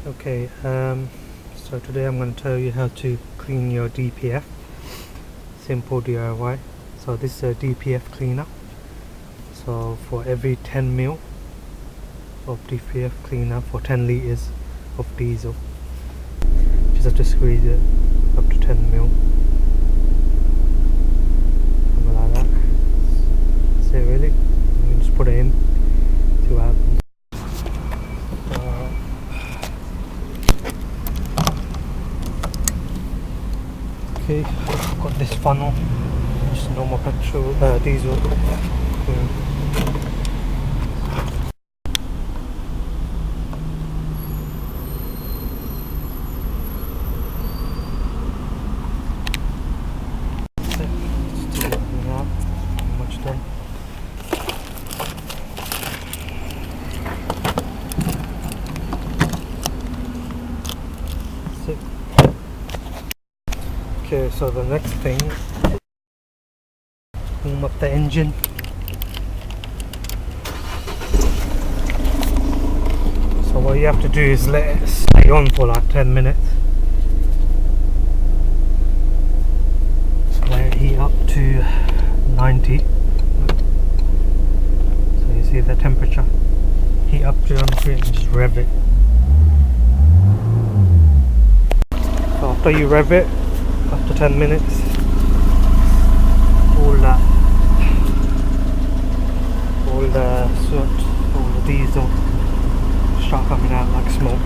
Okay, so today I'm going to tell you how to clean your DPF. Simple DIY. So this is a DPF cleaner. So for every 10 ml of DPF cleaner for 10 litres of diesel, just have to squeeze it up to 10 ml. Something like that. That's it really. You can just put it in, see what happens. Okay, I've got this funnel, just normal petrol, diesel. Just do everything out, pretty much done. That's it. Okay, so the next thing, warm up the engine. So what you have to do is let it stay on for like 10 minutes. Let it heat up to 90. So you see the temperature. Heat up to 100 and just rev it. So after you rev it, after 10 minutes, all the soot, all the diesel start coming out like smoke.